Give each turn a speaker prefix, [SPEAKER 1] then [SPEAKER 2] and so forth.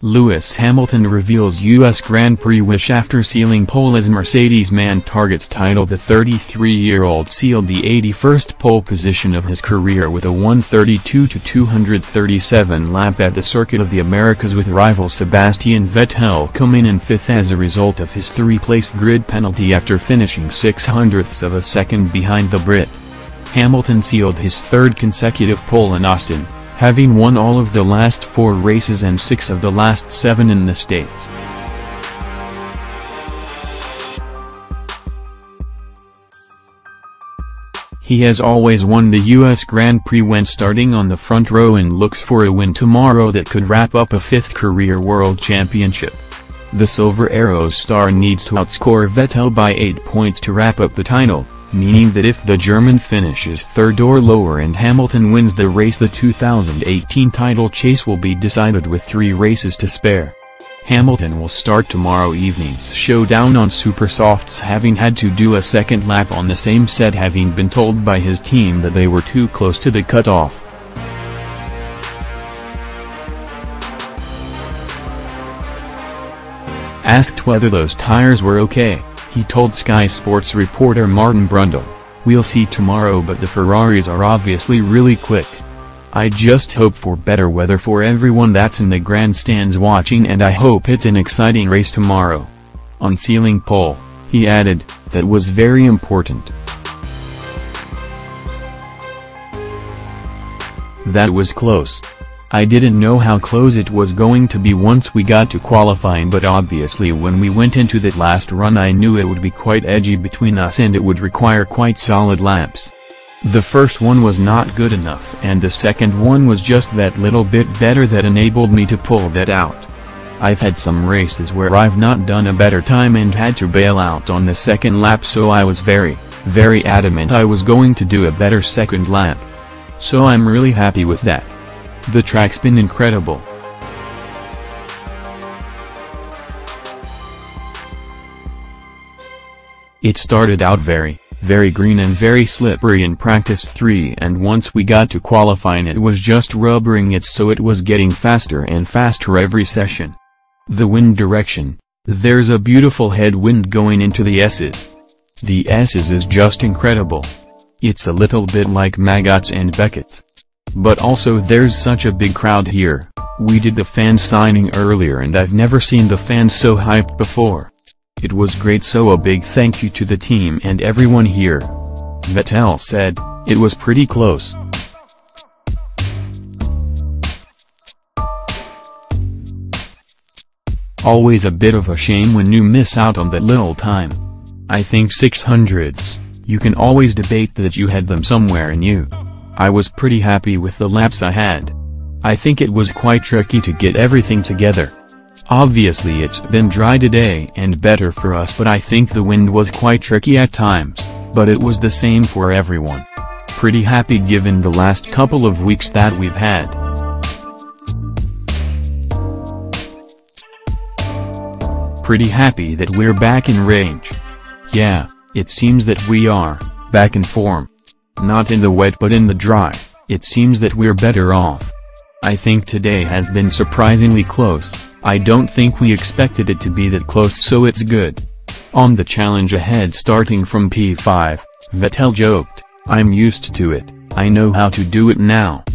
[SPEAKER 1] Lewis Hamilton reveals US Grand Prix wish after sealing pole as Mercedes man targets title. The 33-year-old sealed the 81st pole position of his career with a 132-237 lap at the Circuit of the Americas, with rival Sebastian Vettel coming in fifth as a result of his three-place grid penalty after finishing 0.06 of a second behind the Brit. Hamilton sealed his third consecutive pole in Austin, having won all of the last 4 races and 6 of the last 7 in the States. He has always won the US Grand Prix when starting on the front row and looks for a win tomorrow that could wrap up a 5th career World Championship. The Silver Arrows star needs to outscore Vettel by 8 points to wrap up the title, meaning that if the German finishes third or lower and Hamilton wins the race, the 2018 title chase will be decided with 3 races to spare. Hamilton will start tomorrow evening's showdown on Supersofts, having had to do a second lap on the same set, having been told by his team that they were too close to the cutoff. Asked whether those tires were okay, he told Sky Sports reporter Martin Brundle, "We'll see tomorrow, but the Ferraris are obviously really quick. I just hope for better weather for everyone that's in the grandstands watching, and I hope it's an exciting race tomorrow." On sealing pole, he added, "That was very important. That was close. I didn't know how close it was going to be once we got to qualifying, but obviously when we went into that last run I knew it would be quite edgy between us and it would require quite solid laps. The first one was not good enough and the second one was just that little bit better that enabled me to pull that out. I've had some races where I've not done a better time and had to bail out on the second lap, so I was very adamant I was going to do a better second lap. So I'm really happy with that. The track's been incredible. It started out very green and very slippery in practice 3, and once we got to qualifying it was just rubbering it, so it was getting faster and faster every session. The wind direction, there's a beautiful headwind going into the S's. The S's is just incredible. It's a little bit like Maggots and Beckett's. But also there's such a big crowd here. We did the fan signing earlier and I've never seen the fans so hyped before. It was great, so a big thank you to the team and everyone here." Vettel said, "It was pretty close. Always a bit of a shame when you miss out on that little time. I think 600ths, you can always debate that you had them somewhere in you. I was pretty happy with the laps I had. I think it was quite tricky to get everything together. Obviously it's been dry today and better for us, but I think the wind was quite tricky at times, but it was the same for everyone. Pretty happy given the last couple of weeks that we've had. Pretty happy that we're back in range. Yeah, it seems that we are back in form. Not in the wet but in the dry, it seems that we're better off. I think today has been surprisingly close. I don't think we expected it to be that close, so it's good." On the challenge ahead starting from P5, Vettel joked, "I'm used to it, I know how to do it now."